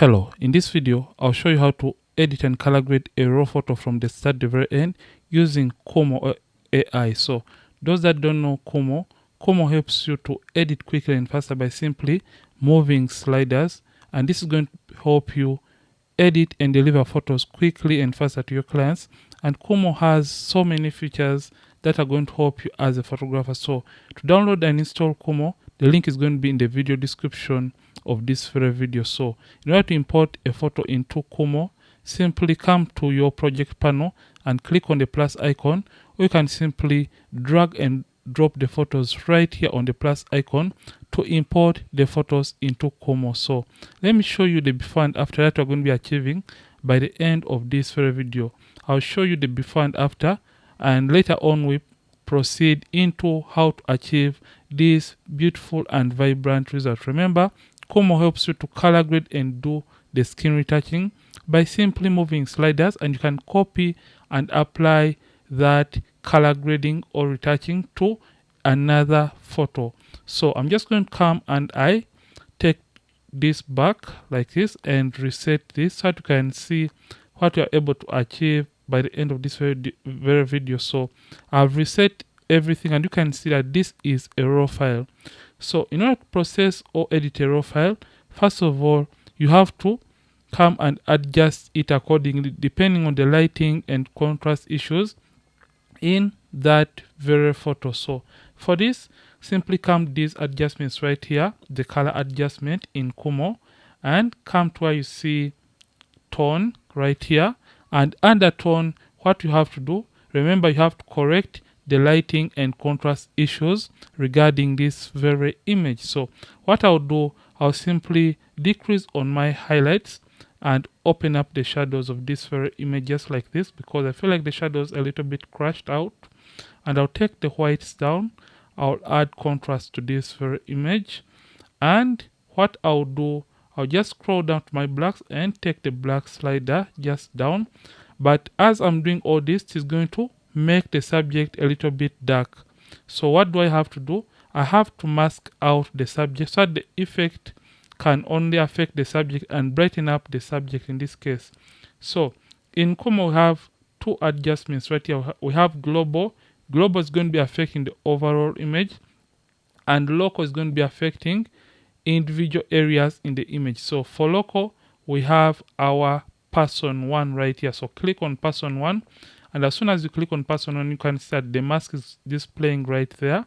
Hello, in this video I'll show you how to edit and color grade a raw photo from the start to the very end using Kumoo AI. So those that don't know Kumoo helps you to edit quickly and faster by simply moving sliders, and this is going to help you edit and deliver photos quickly and faster to your clients. And Kumoo has so many features that are going to help you as a photographer. So to download and install Kumoo, the link is going to be in the video description of this very video. So in order to import a photo into Kumoo, simply come to your project panel and click on the plus icon, or you can simply drag and drop the photos right here on the plus icon to import the photos into Kumoo. So let me show you the before and after that we're going to be achieving by the end of this very video. I'll show you the before and after, and later on we proceed into how to achieve this beautiful and vibrant result. Remember, Kumoo helps you to color grade and do the skin retouching by simply moving sliders, and you can copy and apply that color grading or retouching to another photo. So I'm just going to come and I take this back like this and reset this so that you can see what you are able to achieve by the end of this very video. So I've reset everything, and you can see that this is a raw file. So in order to process or edit a raw file, first of all you have to come and adjust it accordingly depending on the lighting and contrast issues in that very photo. So for this, simply come to these adjustments right here, the color adjustment in Kumoo, and come to where you see tone right here, and under tone what you have to do, remember you have to correct the lighting and contrast issues regarding this very image. So what I'll do, I'll simply decrease on my highlights and open up the shadows of this very image just like this, because I feel like the shadows a little bit crashed out. And I'll take the whites down, I'll add contrast to this very image, and what I'll do, I'll just scroll down to my blacks and take the black slider just down. But as I'm doing all this, it's going to make the subject a little bit dark. So what do I have to do? I have to mask out the subject so that the effect can only affect the subject and brighten up the subject in this case. So in Kumoo we have two adjustments right here. We have global. Global is going to be affecting the overall image, and local is going to be affecting individual areas in the image. So for local, we have our person one right here. So click on person one, and as soon as you click on person one, you can see that the mask is displaying right there.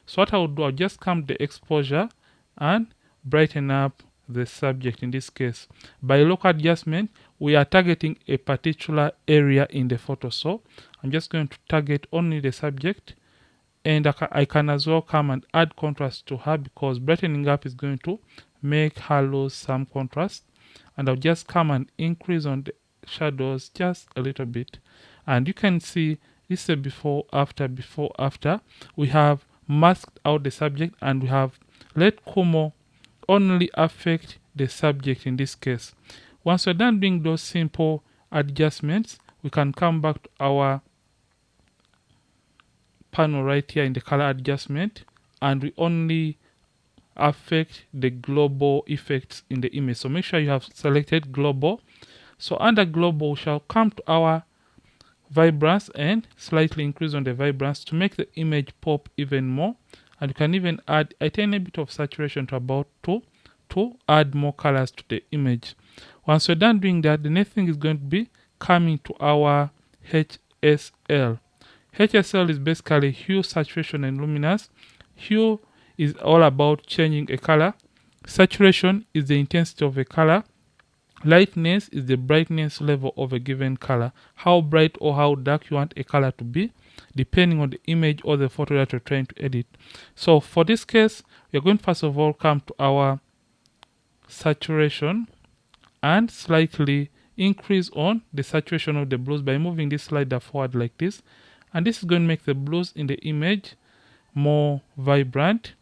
So what I'll do, I'll just come to the exposure and brighten up the subject. In this case, by local adjustment, we are targeting a particular area in the photo. So I'm just going to target only the subject, and I can as well come and add contrast to her, because brightening up is going to make her lose some contrast. And I'll just come and increase on the shadows just a little bit, and you can see this is a before after. We have masked out the subject, and we have let Kumoo only affect the subject in this case. Once we're done doing those simple adjustments, we can come back to our panel right here in the color adjustment, and we only affect the global effects in the image. So make sure you have selected global. So under global, we shall come to our vibrance and slightly increase on the vibrance to make the image pop even more. And you can even add a tiny bit of saturation to about 2 to add more colors to the image. Once we're done doing that, the next thing is going to be coming to our HSL. HSL is basically hue, saturation, and luminance. Hue is all about changing a color. Saturation is the intensity of a color. Lightness is the brightness level of a given color, how bright or how dark you want a color to be, depending on the image or the photo that you're trying to edit. So for this case, we're going to first of all come to our saturation and slightly increase on the saturation of the blues by moving this slider forward like this. And this is going to make the blues in the image more vibrant.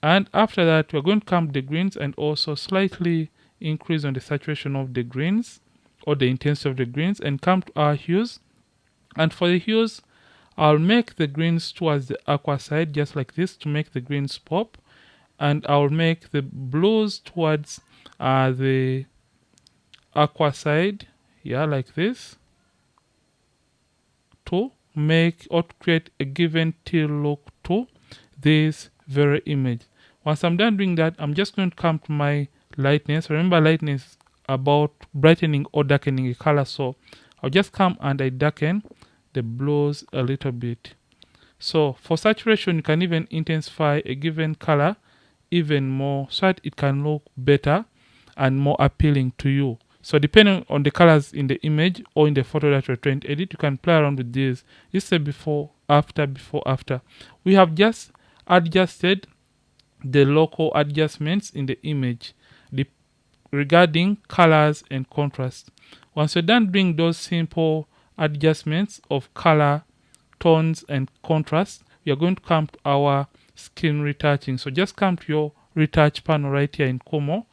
And after that, we're going to come to the greens and also slightly increase on the saturation of the greens or the intensity of the greens, and come to our hues. And for the hues, I'll make the greens towards the aqua side just like this to make the greens pop, and I'll make the blues towards the aqua side, yeah, like this, to make or to create a given teal look to this very image. Once I'm done doing that, I'm just going to come to my lightness. Remember, lightness is about brightening or darkening a color, so I'll just come and I darken the blues a little bit. So for saturation, you can even intensify a given color even more so that it can look better and more appealing to you. So depending on the colors in the image or in the photo that you're trying to edit, you can play around with this. This is a before, after, before, after. We have just adjusted the local adjustments in the image regarding colors and contrast. Once you're done doing those simple adjustments of color, tones, and contrast, we are going to come to our skin retouching. So just come to your retouch panel right here in Kumoo.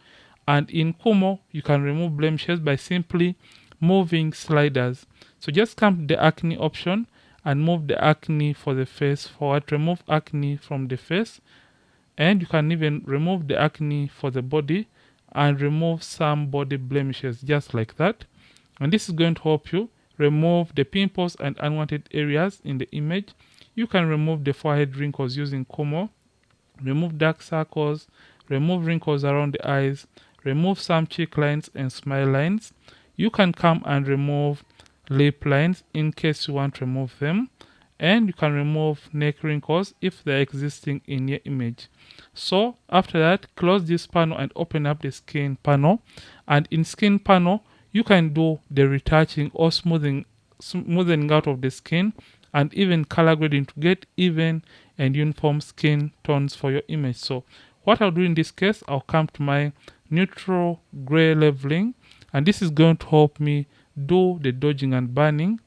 And in Kumoo, you can remove blemishes by simply moving sliders. So just come to the acne option and move the acne for the face forward. Remove acne from the face. And you can even remove the acne for the body and remove some body blemishes just like that. And this is going to help you remove the pimples and unwanted areas in the image. You can remove the forehead wrinkles using Kumoo, remove dark circles, remove wrinkles around the eyes, remove some cheek lines and smile lines. You can come and remove lip lines in case you want to remove them. And you can remove neck wrinkles if they're existing in your image. So after that, close this panel and open up the skin panel. And in skin panel, you can do the retouching or smoothing out of the skin and even color grading to get even and uniform skin tones for your image. So what I'll do in this case, I'll come to my neutral gray leveling, and this is going to help me do the dodging and burning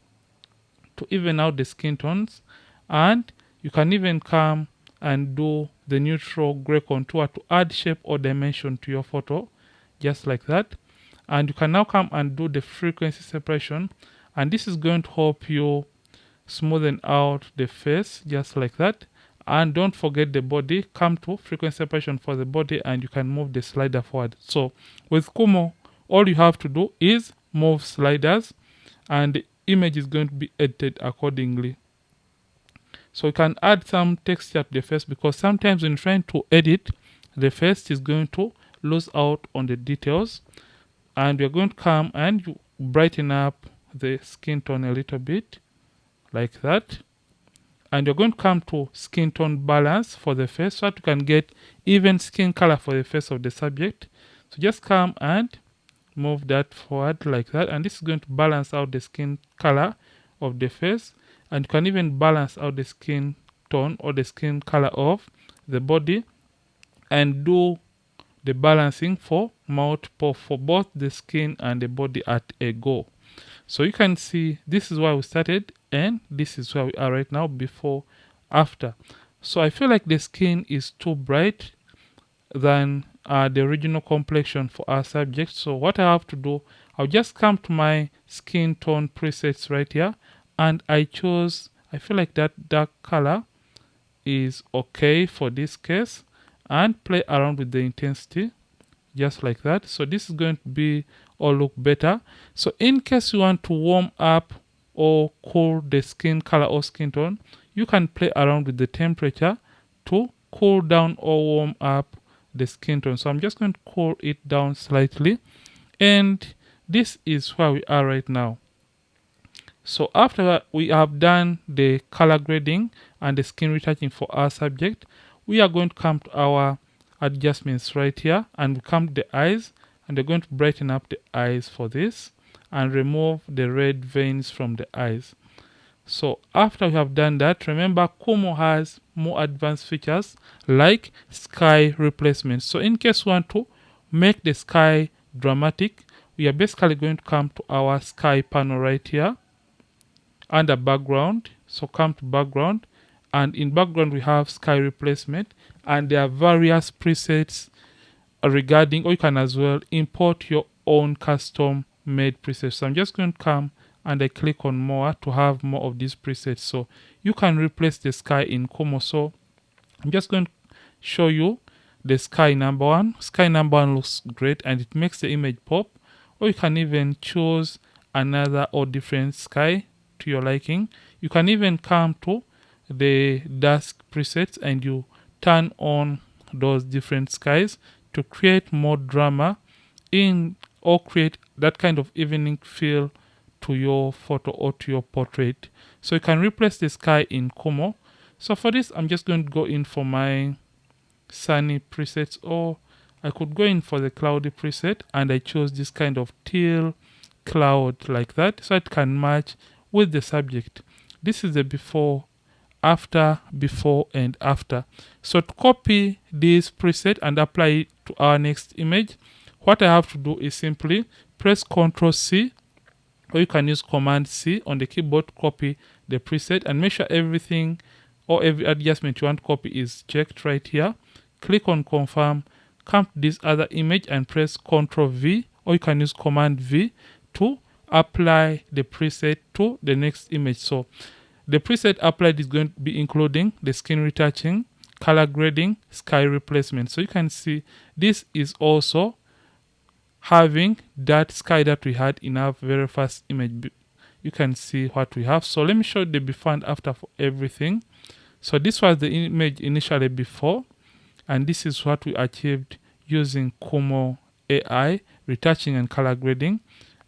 to even out the skin tones. And you can even come and do the neutral gray contour to add shape or dimension to your photo, just like that. And you can now come and do the frequency separation, and this is going to help you smoothen out the face just like that. And don't forget the body. Come to frequency separation for the body and you can move the slider forward. So with Kumoo, all you have to do is move sliders and the image is going to be edited accordingly. So you can add some texture to the face, because sometimes when you're trying to edit, the face is going to lose out on the details. And we're going to come and you brighten up the skin tone a little bit like that. And you're going to come to skin tone balance for the face so that you can get even skin color for the face of the subject. So just come and move that forward like that, and this is going to balance out the skin color of the face. And you can even balance out the skin tone or the skin color of the body and do the balancing for both the skin and the body at a go. So you can see this is where we started and this is where we are right now, before, after. So I feel like the skin is too bright than the original complexion for our subject. So what I have to do, I'll just come to my skin tone presets right here, and I feel like that dark color is okay for this case, and play around with the intensity just like that. So this is going to be or look better. So in case you want to warm up or cool the skin color or skin tone, you can play around with the temperature to cool down or warm up the skin tone. So I'm just going to cool it down slightly, and this is where we are right now. So after we have done the color grading and the skin retouching for our subject, we are going to come to our adjustments right here, and we come to the eyes, and we're going to brighten up the eyes for this and remove the red veins from the eyes. So after we have done that, remember Kumoo has more advanced features like sky replacement. So in case we want to make the sky dramatic, we are basically going to come to our sky panel right here under background. So come to background, and in background we have sky replacement, and there are various presets regarding, or you can as well import your own custom made presets. So I'm just going to come and I click on more to have more of these presets. So you can replace the sky in Kumoo. So I'm just going to show you the sky number one. Sky number one looks great and it makes the image pop. or you can even choose another or different sky to your liking. You can even come to the dusk presets and you turn on those different skies to create more drama in, or create that kind of evening feel to your photo or to your portrait. So you can replace the sky in Kumoo. So for this, I'm just going to go in for my sunny presets, or I could go in for the cloudy preset, and I chose this kind of teal cloud like that, so it can match with the subject. This is the before, after, before and after. So to copy this preset and apply it to our next image, what I have to do is simply press Ctrl C, or you can use Command C on the keyboard, copy the preset, and make sure everything or every adjustment you want to copy is checked right here. Click on confirm, come to this other image and press Ctrl V, or you can use Command V to apply the preset to the next image. So the preset applied is going to be including the skin retouching, color grading, sky replacement. So you can see this is also having that sky that we had in our very first image. You can see what we have. So let me show you the before and after for everything. So this was the image initially before, and this is what we achieved using Kumoo AI, retouching and color grading.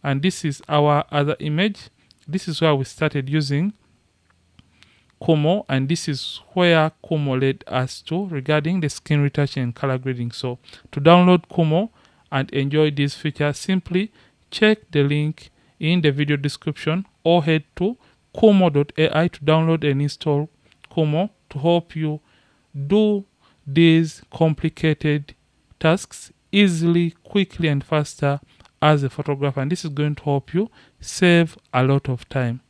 And this is our other image. This is where we started using Kumoo, and this is where Kumoo led us to regarding the skin retouching and color grading. So to download Kumoo and enjoy this feature, simply check the link in the video description or head to kumoo.ai to download and install Kumoo to help you do these complicated tasks easily, quickly and faster as a photographer, and this is going to help you save a lot of time.